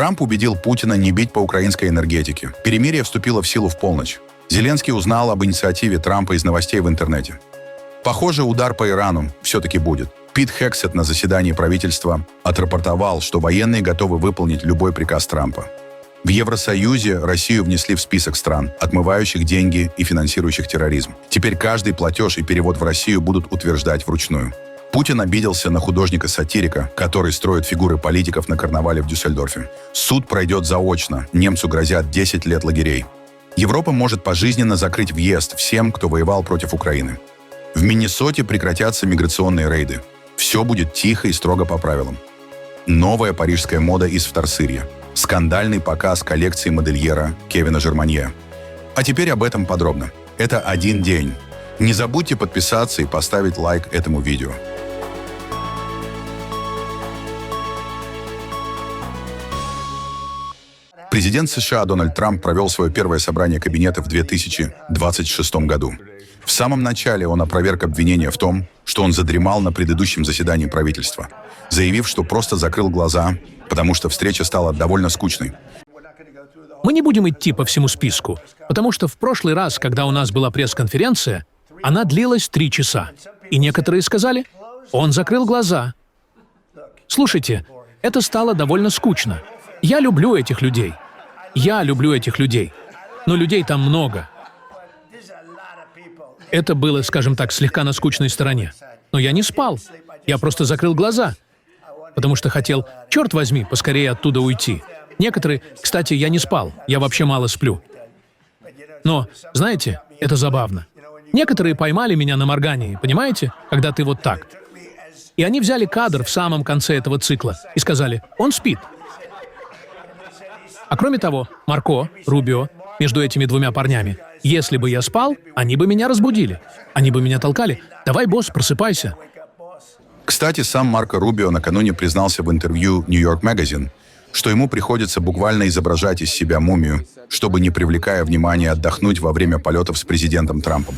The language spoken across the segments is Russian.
Трамп убедил Путина не бить по украинской энергетике. Перемирие вступило в силу в полночь. Зеленский узнал об инициативе Трампа из новостей в интернете. Похоже, удар по Ирану все-таки будет. Пит Хексет на заседании правительства отрапортовал, что военные готовы выполнить любой приказ Трампа. В Евросоюзе Россию внесли в список стран, отмывающих деньги и финансирующих терроризм. Теперь каждый платеж и перевод в Россию будут утверждать вручную. Путин обиделся на художника-сатирика, который строит фигуры политиков на карнавале в Дюссельдорфе. Суд пройдет заочно, немцу грозят 10 лет лагерей. Европа может пожизненно закрыть въезд всем, кто воевал против Украины. В Миннесоте прекратятся миграционные рейды. Все будет тихо и строго по правилам. Новая парижская мода из вторсырья. Скандальный показ коллекции модельера Кевина Жерманье. А теперь об этом подробно. Это один день. Не забудьте подписаться и поставить лайк этому видео. Президент США Дональд Трамп провел свое первое собрание кабинета в 2026 году. В самом начале он опроверг обвинения в том, что он задремал на предыдущем заседании правительства, заявив, что просто закрыл глаза, потому что встреча стала довольно скучной. Мы не будем идти по всему списку, потому что в прошлый раз, когда у нас была пресс-конференция, она длилась 3 часа. И некоторые сказали, он закрыл глаза. Слушайте, это стало довольно скучно. Я люблю этих людей. Но людей там много. Это было, скажем так, слегка на скучной стороне. Но я не спал. Я просто закрыл глаза. Потому что хотел, черт возьми, поскорее оттуда уйти. Некоторые, кстати, я не спал. Я вообще мало сплю. Но, знаете, это забавно. Некоторые поймали меня на моргании, понимаете? Когда ты вот так. И они взяли кадр в самом конце этого цикла и сказали, он спит. А кроме того, Марко, Рубио, между этими двумя парнями, если бы я спал, они бы меня разбудили. Они бы меня толкали. Давай, босс, просыпайся. Кстати, сам Марко Рубио накануне признался в интервью New York Magazine, что ему приходится буквально изображать из себя мумию, чтобы, не привлекая внимания, отдохнуть во время полетов с президентом Трампом.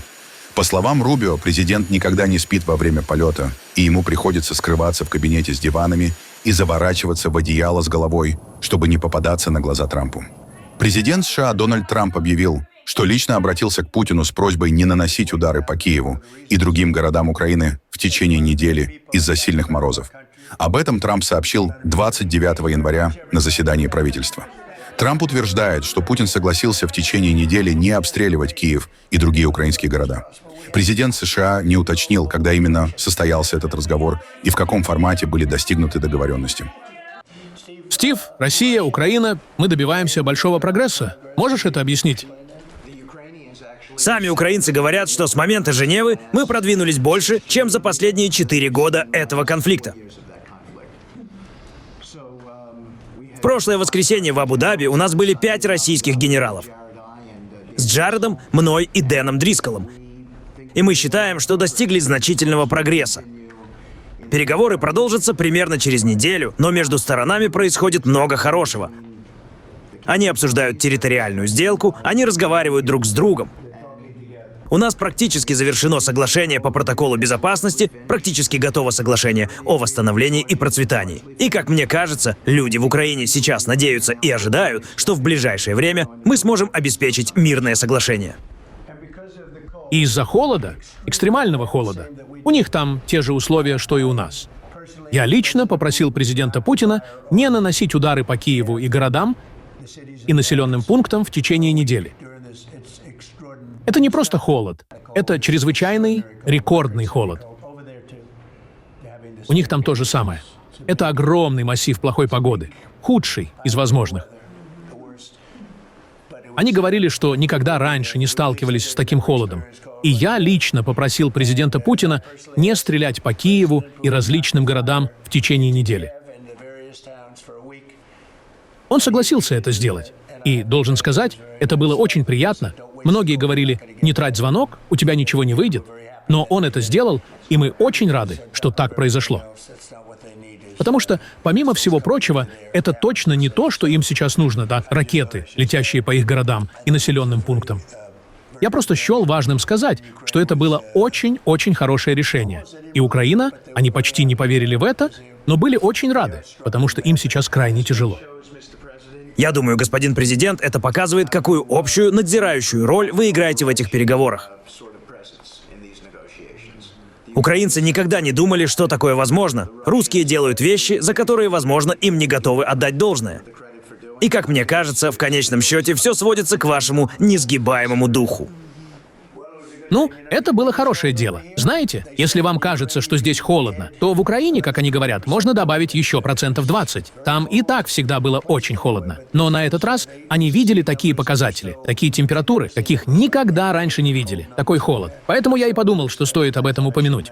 По словам Рубио, президент никогда не спит во время полета, и ему приходится скрываться в кабинете с диванами и заворачиваться в одеяло с головой, чтобы не попадаться на глаза Трампу. Президент США Дональд Трамп объявил, что лично обратился к Путину с просьбой не наносить удары по Киеву и другим городам Украины в течение недели из-за сильных морозов. Об этом Трамп сообщил 29 января на заседании правительства. Трамп утверждает, что Путин согласился в течение недели не обстреливать Киев и другие украинские города. Президент США не уточнил, когда именно состоялся этот разговор и в каком формате были достигнуты договоренности. Стив, Россия, Украина, мы добиваемся большого прогресса. Можешь это объяснить? Сами украинцы говорят, что с момента Женевы мы продвинулись больше, чем за последние 4 года этого конфликта. В прошлое воскресенье в Абу-Даби у нас были 5 российских генералов. С Джаредом, мной и Дэном Дрисколом. И мы считаем, что достигли значительного прогресса. Переговоры продолжатся примерно через неделю, но между сторонами происходит много хорошего. Они обсуждают территориальную сделку, они разговаривают друг с другом. У нас практически завершено соглашение по протоколу безопасности, практически готово соглашение о восстановлении и процветании. И, как мне кажется, люди в Украине сейчас надеются и ожидают, что в ближайшее время мы сможем обеспечить мирное соглашение. И из-за холода, экстремального холода, у них там те же условия, что и у нас. Я лично попросил президента Путина не наносить удары по Киеву и городам и населенным пунктам в течение недели. Это не просто холод, это чрезвычайный, рекордный холод. У них там то же самое. Это огромный массив плохой погоды, худший из возможных. Они говорили, что никогда раньше не сталкивались с таким холодом. И я лично попросил президента Путина не стрелять по Киеву и различным городам в течение недели. Он согласился это сделать. И, должен сказать, это было очень приятно. Многие говорили, не трать звонок, у тебя ничего не выйдет. Но он это сделал, и мы очень рады, что так произошло. Потому что, помимо всего прочего, это точно не то, что им сейчас нужно, да, ракеты, летящие по их городам и населенным пунктам. Я просто счел важным сказать, что это было очень-очень хорошее решение. И Украина, они почти не поверили в это, но были очень рады, потому что им сейчас крайне тяжело. Я думаю, господин президент, это показывает, какую общую надзирающую роль вы играете в этих переговорах. Украинцы никогда не думали, что такое возможно. Русские делают вещи, за которые, возможно, им не готовы отдать должное. И, как мне кажется, в конечном счете все сводится к вашему несгибаемому духу. Ну, это было хорошее дело. Знаете, если вам кажется, что здесь холодно, то в Украине, как они говорят, можно добавить еще 20%. Там и так всегда было очень холодно. Но на этот раз они видели такие показатели, такие температуры, каких никогда раньше не видели. Такой холод. Поэтому я и подумал, что стоит об этом упомянуть.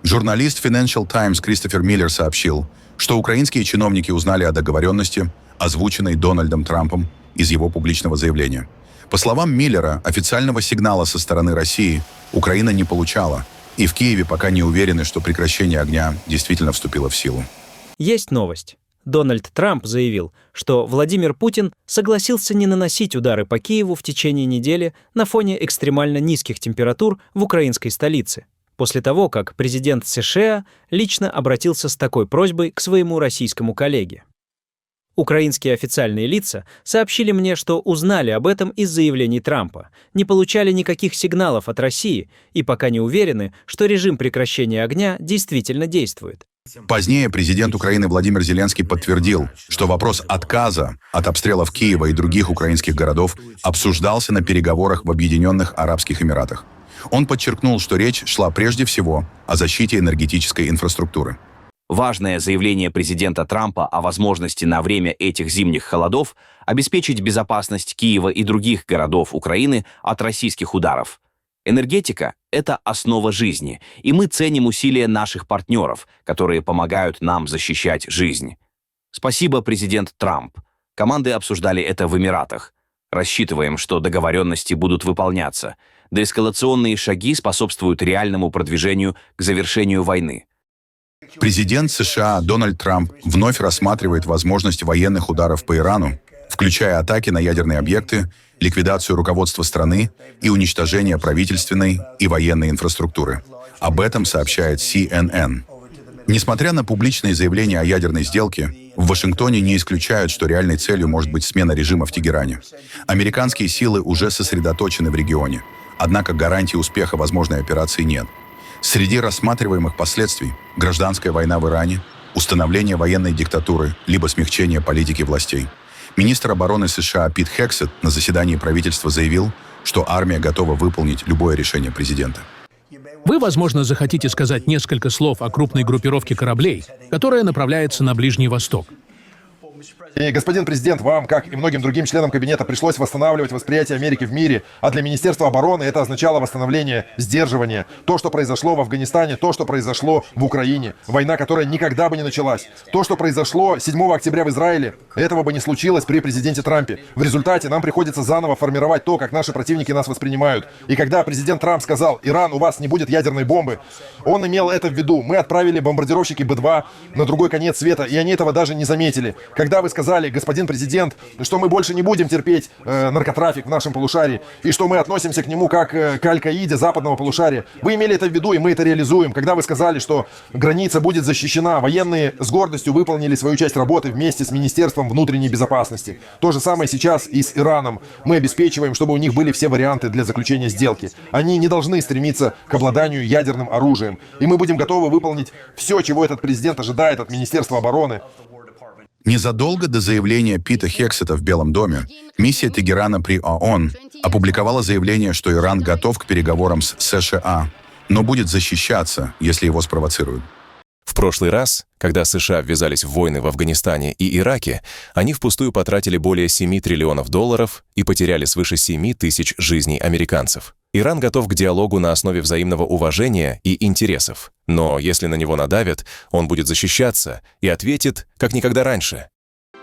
Журналист Financial Times Кристофер Миллер сообщил, что украинские чиновники узнали о договоренности, озвученной Дональдом Трампом из его публичного заявления. По словам Миллера, официального сигнала со стороны России Украина не получала, и в Киеве пока не уверены, что прекращение огня действительно вступило в силу. Есть новость. Дональд Трамп заявил, что Владимир Путин согласился не наносить удары по Киеву в течение недели на фоне экстремально низких температур в украинской столице, после того, как президент США лично обратился с такой просьбой к своему российскому коллеге. Украинские официальные лица сообщили мне, что узнали об этом из заявлений Трампа, не получали никаких сигналов от России и пока не уверены, что режим прекращения огня действительно действует. Позднее президент Украины Владимир Зеленский подтвердил, что вопрос отказа от обстрелов Киева и других украинских городов обсуждался на переговорах в Объединенных Арабских Эмиратах. Он подчеркнул, что речь шла прежде всего о защите энергетической инфраструктуры. Важное заявление президента Трампа о возможности на время этих зимних холодов обеспечить безопасность Киева и других городов Украины от российских ударов. Энергетика — это основа жизни, и мы ценим усилия наших партнеров, которые помогают нам защищать жизнь. Спасибо, президент Трамп. Команды обсуждали это в Эмиратах. Рассчитываем, что договоренности будут выполняться. Деэскалационные шаги способствуют реальному продвижению к завершению войны. Президент США Дональд Трамп вновь рассматривает возможность военных ударов по Ирану, включая атаки на ядерные объекты, ликвидацию руководства страны и уничтожение правительственной и военной инфраструктуры. Об этом сообщает CNN. Несмотря на публичные заявления о ядерной сделке, в Вашингтоне не исключают, что реальной целью может быть смена режима в Тегеране. Американские силы уже сосредоточены в регионе, однако гарантий успеха возможной операции нет. Среди рассматриваемых последствий – гражданская война в Иране, установление военной диктатуры, либо смягчение политики властей. Министр обороны США Пит Хексет на заседании правительства заявил, что армия готова выполнить любое решение президента. Вы, возможно, захотите сказать несколько слов о крупной группировке кораблей, которая направляется на Ближний Восток. И, господин президент, вам, как и многим другим членам кабинета, пришлось восстанавливать восприятие Америки в мире, а для Министерства обороны это означало восстановление, сдерживание. То, что произошло в Афганистане, то, что произошло в Украине, война, которая никогда бы не началась. То, что произошло 7 октября в Израиле, этого бы не случилось при президенте Трампе. В результате нам приходится заново формировать то, как наши противники нас воспринимают. И когда президент Трамп сказал: «Иран, у вас не будет ядерной бомбы», он имел это в виду. Мы отправили бомбардировщики Б-2 на другой конец света, и они этого даже не заметили. Когда вы сказали, господин президент, что мы больше не будем терпеть наркотрафик в нашем полушарии, и что мы относимся к нему как к Аль-Каиде западного полушария, вы имели это в виду, и мы это реализуем. Когда вы сказали, что граница будет защищена, военные с гордостью выполнили свою часть работы вместе с Министерством внутренней безопасности. То же самое сейчас и с Ираном. Мы обеспечиваем, чтобы у них были все варианты для заключения сделки. Они не должны стремиться к обладанию ядерным оружием. И мы будем готовы выполнить все, чего этот президент ожидает от Министерства обороны. Незадолго до заявления Пита Хексета в Белом доме, миссия Тегерана при ООН опубликовала заявление, что Иран готов к переговорам с США, но будет защищаться, если его спровоцируют. В прошлый раз, когда США ввязались в войны в Афганистане и Ираке, они впустую потратили более $7 триллионов и потеряли свыше 7 тысяч жизней американцев. Иран готов к диалогу на основе взаимного уважения и интересов. Но если на него надавят, он будет защищаться и ответит, как никогда раньше.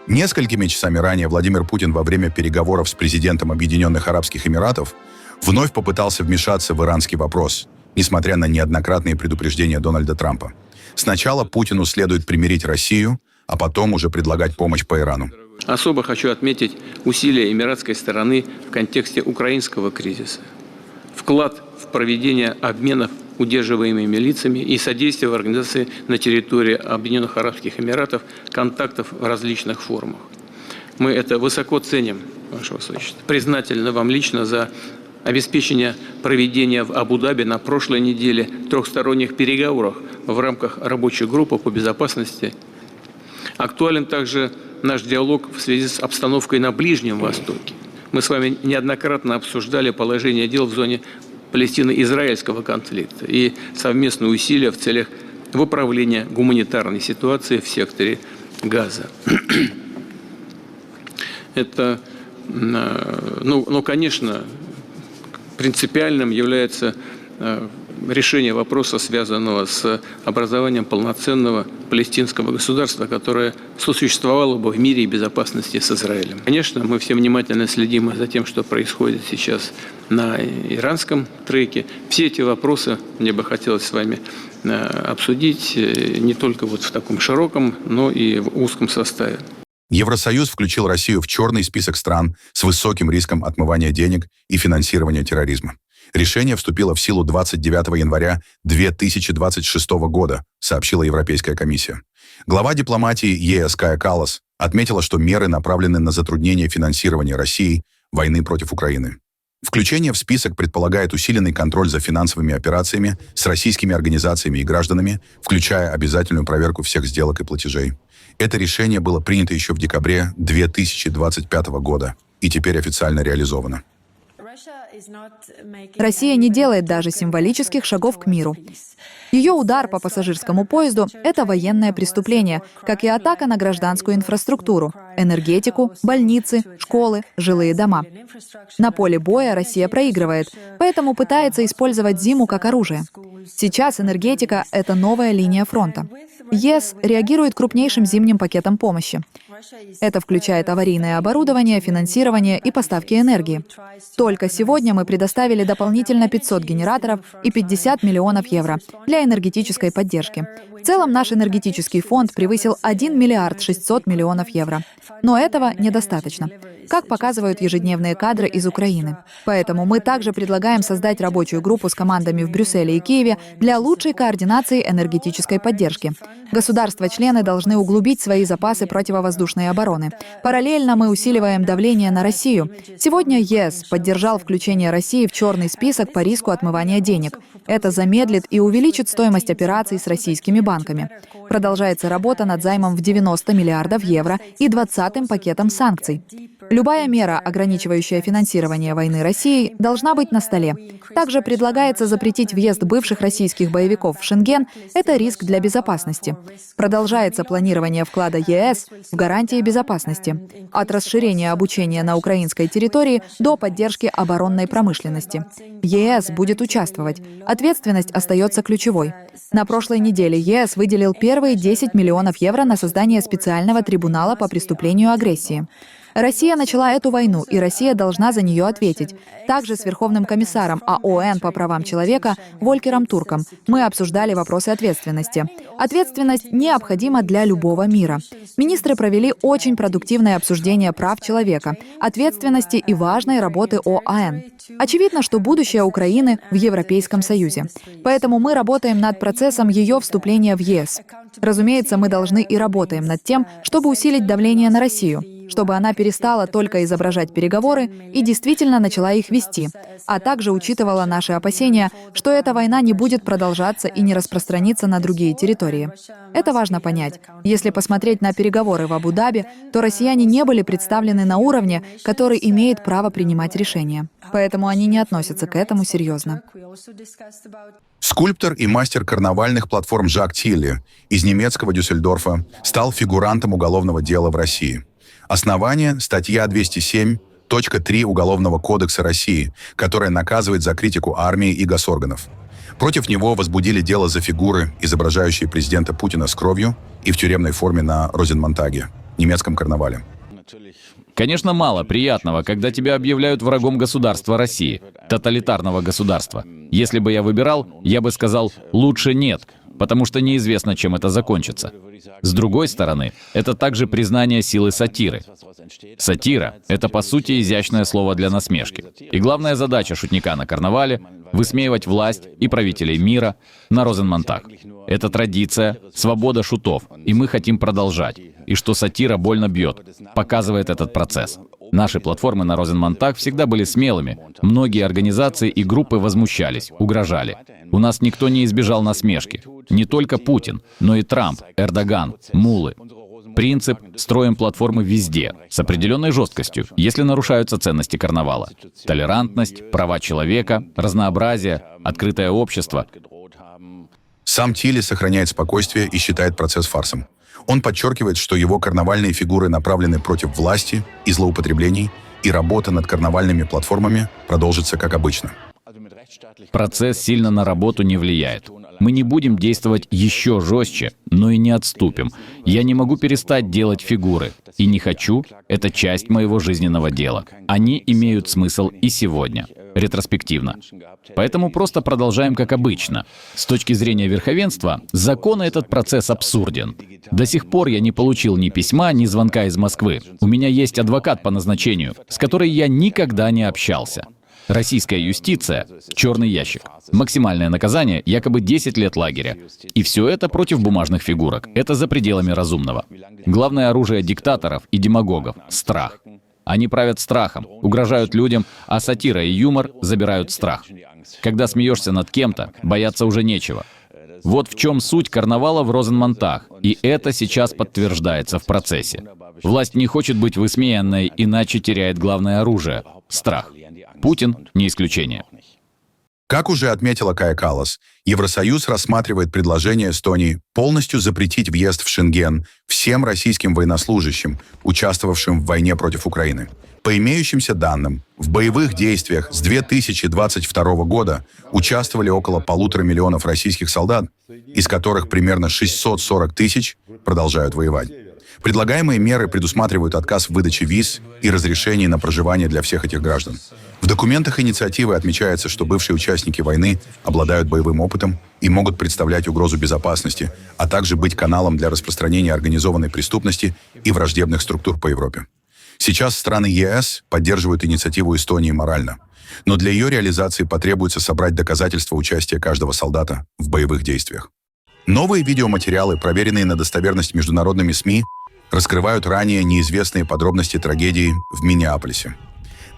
Несколькими часами ранее Владимир Путин во время переговоров с президентом Объединенных Арабских Эмиратов вновь попытался вмешаться в иранский вопрос, несмотря на неоднократные предупреждения Дональда Трампа. Сначала Путину следует примирить Россию, а потом уже предлагать помощь по Ирану. Особо хочу отметить усилия эмиратской стороны в контексте украинского кризиса. Вклад в проведение обменов удерживаемыми лицами и содействие в организации на территории Объединенных Арабских Эмиратов контактов в различных формах. Мы это высоко ценим, Ваше Высочество. Признательны вам лично за обеспечение проведения в Абу-Даби на прошлой неделе трехсторонних переговоров в рамках рабочей группы по безопасности. Актуален также наш диалог в связи с обстановкой на Ближнем Востоке. Мы с вами неоднократно обсуждали положение дел в зоне Палестино-израильского конфликта и совместные усилия в целях выправления гуманитарной ситуации в секторе Газа. Это, конечно, принципиальным является решение вопроса, связанного с образованием полноценного палестинского государства, которое сосуществовало бы в мире и безопасности с Израилем. Конечно, мы все внимательно следим за тем, что происходит сейчас на иранском треке. Все эти вопросы мне бы хотелось с вами обсудить не только вот в таком широком, но и в узком составе. Евросоюз включил Россию в черный список стран с высоким риском отмывания денег и финансирования терроризма. Решение вступило в силу 29 января 2026 года, сообщила Европейская комиссия. Глава дипломатии ЕС Кая Каллас отметила, что меры направлены на затруднение финансирования России войны против Украины. Включение в список предполагает усиленный контроль за финансовыми операциями с российскими организациями и гражданами, включая обязательную проверку всех сделок и платежей. Это решение было принято еще в декабре 2025 года и теперь официально реализовано. Россия не делает даже символических шагов к миру. Ее удар по пассажирскому поезду – это военное преступление, как и атака на гражданскую инфраструктуру, энергетику, больницы, школы, жилые дома. На поле боя Россия проигрывает, поэтому пытается использовать зиму как оружие. Сейчас энергетика – это новая линия фронта. ЕС реагирует крупнейшим зимним пакетом помощи. Это включает аварийное оборудование, финансирование и поставки энергии. Только сегодня мы предоставили дополнительно 500 генераторов и 50 миллионов евро для энергетической поддержки. В целом наш энергетический фонд превысил 1 миллиард 600 миллионов евро. Но этого недостаточно, как показывают ежедневные кадры из Украины. Поэтому мы также предлагаем создать рабочую группу с командами в Брюсселе и Киеве для лучшей координации энергетической поддержки. Государства-члены должны углубить свои запасы противовоздушной обороны. Параллельно мы усиливаем давление на Россию. Сегодня ЕС поддержал включение России в черный список по риску отмывания денег. Это замедлит и увеличит стоимость операций с российскими банками. Продолжается работа над займом в 90 миллиардов евро и 20-м пакетом санкций. Любая мера, ограничивающая финансирование войны России, должна быть на столе. Также предлагается запретить въезд бывших российских боевиков в Шенген. Это риск для безопасности. Продолжается планирование вклада ЕС в гарантии безопасности. От расширения обучения на украинской территории до поддержки оборонной промышленности. ЕС будет участвовать. Ответственность остается ключевой. На прошлой неделе ЕС выделил первые 10 миллионов евро на создание специального трибунала по преступлению агрессии. Россия начала эту войну, и Россия должна за нее ответить. Также с Верховным комиссаром ООН по правам человека Волкером Турком мы обсуждали вопросы ответственности. Ответственность необходима для любого мира. Министры провели очень продуктивное обсуждение прав человека, ответственности и важной работы ООН. Очевидно, что будущее Украины в Европейском Союзе. Поэтому мы работаем над процессом ее вступления в ЕС. Разумеется, мы должны и работаем над тем, чтобы усилить давление на Россию, чтобы она перестала только изображать переговоры и действительно начала их вести, а также учитывала наши опасения, что эта война не будет продолжаться и не распространится на другие территории. Это важно понять. Если посмотреть на переговоры в Абу-Даби, то россияне не были представлены на уровне, который имеет право принимать решения. Поэтому они не относятся к этому серьезно. Скульптор и мастер карнавальных платформ Жак Тилли из немецкого Дюссельдорфа стал фигурантом уголовного дела в России. Основание – статья 207.3 Уголовного кодекса России, которая наказывает за критику армии и госорганов. Против него возбудили дело за фигуры, изображающие президента Путина с кровью и в тюремной форме на Розенмонтаге, немецком карнавале. Конечно, мало приятного, когда тебя объявляют врагом государства России, тоталитарного государства. Если бы я выбирал, я бы сказал «лучше нет». потому что неизвестно, чем это закончится. С другой стороны, это также признание силы сатиры. Сатира — это, по сути, изящное слово для насмешки. И главная задача шутника на карнавале — высмеивать власть и правителей мира на Розенмонтах. Это традиция, свобода шутов, и мы хотим продолжать. И что сатира больно бьет, показывает этот процесс. Наши платформы на Розенмонтах всегда были смелыми. Многие организации и группы возмущались, угрожали. У нас никто не избежал насмешки. Не только Путин, но и Трамп, Эрдоган, мулы. Принцип «строим платформы везде», с определенной жесткостью, если нарушаются ценности карнавала. Толерантность, права человека, разнообразие, открытое общество. Сам Тилли сохраняет спокойствие и считает процесс фарсом. Он подчеркивает, что его карнавальные фигуры направлены против власти и злоупотреблений, и работа над карнавальными платформами продолжится как обычно. Процесс сильно на работу не влияет. Мы не будем действовать еще жестче, но и не отступим. Я не могу перестать делать фигуры. И не хочу, это часть моего жизненного дела. Они имеют смысл и сегодня, ретроспективно. Поэтому просто продолжаем как обычно. С точки зрения верховенства, законы этот процесс абсурден. До сих пор я не получил ни письма, ни звонка из Москвы. У меня есть адвокат по назначению, с которой я никогда не общался. Российская юстиция — черный ящик. Максимальное наказание — якобы 10 лет лагеря. И все это против бумажных фигурок. Это за пределами разумного. Главное оружие диктаторов и демагогов — страх. Они правят страхом, угрожают людям, а сатира и юмор забирают страх. Когда смеешься над кем-то, бояться уже нечего. Вот в чем суть карнавала в Розенмонтах, и это сейчас подтверждается в процессе. Власть не хочет быть высмеянной, иначе теряет главное оружие — страх. Путин не исключение. Как уже отметила Кая Каллас, Евросоюз рассматривает предложение Эстонии полностью запретить въезд в Шенген всем российским военнослужащим, участвовавшим в войне против Украины. По имеющимся данным, в боевых действиях с 2022 года участвовали около 1,5 миллиона российских солдат, из которых примерно 640 тысяч продолжают воевать. Предлагаемые меры предусматривают отказ в выдаче виз и разрешений на проживание для всех этих граждан. В документах инициативы отмечается, что бывшие участники войны обладают боевым опытом и могут представлять угрозу безопасности, а также быть каналом для распространения организованной преступности и враждебных структур по Европе. Сейчас страны ЕС поддерживают инициативу Эстонии морально, но для ее реализации потребуется собрать доказательства участия каждого солдата в боевых действиях. Новые видеоматериалы, проверенные на достоверность международными СМИ, раскрывают ранее неизвестные подробности трагедии в Миннеаполисе.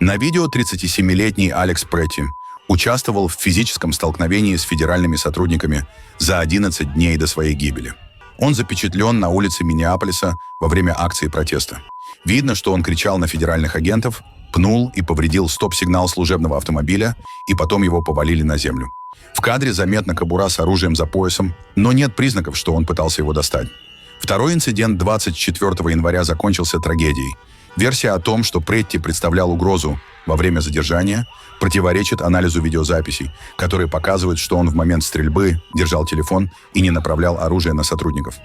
На видео 37-летний Алекс Претти участвовал в физическом столкновении с федеральными сотрудниками за 11 дней до своей гибели. Он запечатлен на улице Миннеаполиса во время акции протеста. Видно, что он кричал на федеральных агентов, пнул и повредил стоп-сигнал служебного автомобиля, и потом его повалили на землю. В кадре заметна кобура с оружием за поясом, но нет признаков, что он пытался его достать. Второй инцидент 24 января закончился трагедией. Версия о том, что Претти представлял угрозу во время задержания, противоречит анализу видеозаписей, которые показывают, что он в момент стрельбы держал телефон и не направлял оружие на сотрудников.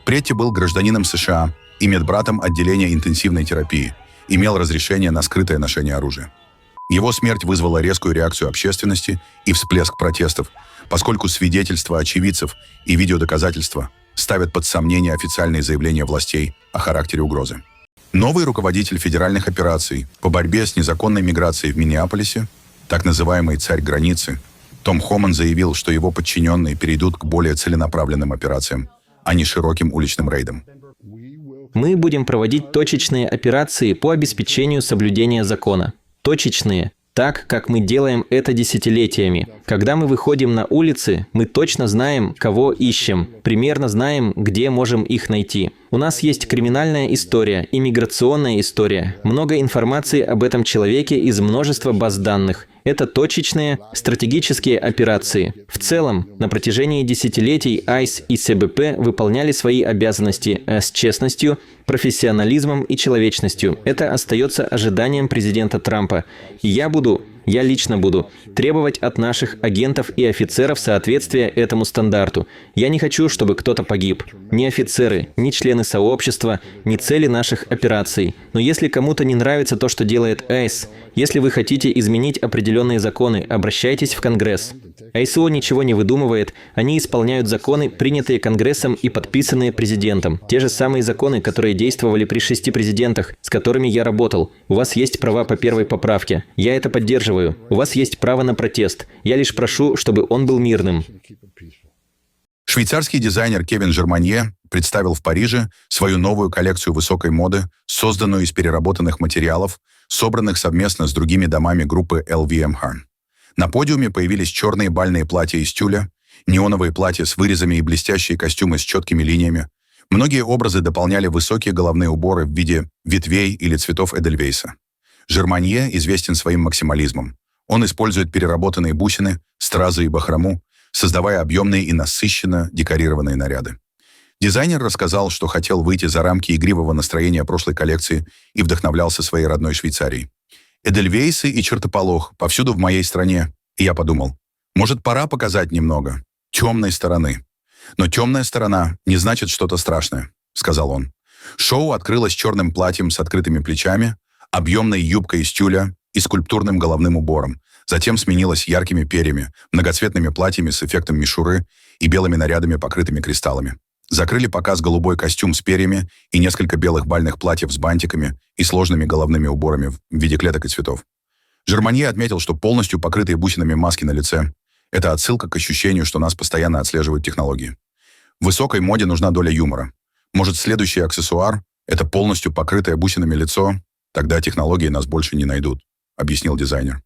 Претти был гражданином США и медбратом отделения интенсивной терапии, имел разрешение на скрытое ношение оружия. Его смерть вызвала резкую реакцию общественности и всплеск протестов, поскольку свидетельства очевидцев и видеодоказательства ставят под сомнение официальные заявления властей о характере угрозы. Новый руководитель федеральных операций по борьбе с незаконной миграцией в Миннеаполисе, так называемый «царь границы», Том Хоман заявил, что его подчиненные перейдут к более целенаправленным операциям, а не широким уличным рейдам. Мы будем проводить точечные операции по обеспечению соблюдения закона. Точечные, так, как мы делаем это десятилетиями. Когда мы выходим на улицы, мы точно знаем, кого ищем, примерно знаем, где можем их найти. У нас есть криминальная история, иммиграционная история, много информации об этом человеке из множества баз данных. Это точечные, стратегические операции. В целом, на протяжении десятилетий ICE и СБП выполняли свои обязанности с честностью, профессионализмом и человечностью. Это остается ожиданием президента Трампа. И я буду Я лично буду требовать от наших агентов и офицеров соответствия этому стандарту. Я не хочу, чтобы кто-то погиб. Ни офицеры, ни члены сообщества, ни цели наших операций. Но если кому-то не нравится то, что делает АЭС, если вы хотите изменить определенные законы, обращайтесь в Конгресс. АСО ничего не выдумывает, они исполняют законы, принятые Конгрессом и подписанные президентом. Те же самые законы, которые действовали при 6 президентах, с которыми я работал. У вас есть права по первой поправке. Я это поддерживаю. У вас есть право на протест. Я лишь прошу, чтобы он был мирным. Швейцарский дизайнер Кевин Жерманье представил в Париже свою новую коллекцию высокой моды, созданную из переработанных материалов, собранных совместно с другими домами группы LVMH. На подиуме появились черные бальные платья из тюля, неоновые платья с вырезами и блестящие костюмы с четкими линиями. Многие образы дополняли высокие головные уборы в виде ветвей или цветов Эдельвейса. Жерманье известен своим максимализмом. Он использует переработанные бусины, стразы и бахрому, создавая объемные и насыщенно декорированные наряды. Дизайнер рассказал, что хотел выйти за рамки игривого настроения прошлой коллекции и вдохновлялся своей родной Швейцарией. Эдельвейсы и чертополох повсюду в моей стране, и я подумал, может, пора показать немного темной стороны. Но темная сторона не значит что-то страшное, сказал он. Шоу открылось черным платьем с открытыми плечами, объемной юбкой из тюля и скульптурным головным убором. Затем сменилось яркими перьями, многоцветными платьями с эффектом мишуры и белыми нарядами, покрытыми кристаллами. Закрыли показ голубой костюм с перьями и несколько белых бальных платьев с бантиками и сложными головными уборами в виде клеток и цветов. Жерманье отметил, что полностью покрытые бусинами маски на лице — это отсылка к ощущению, что нас постоянно отслеживают технологии. В высокой моде нужна доля юмора. Может, следующий аксессуар — это полностью покрытое бусинами лицо, тогда технологии нас больше не найдут, объяснил дизайнер.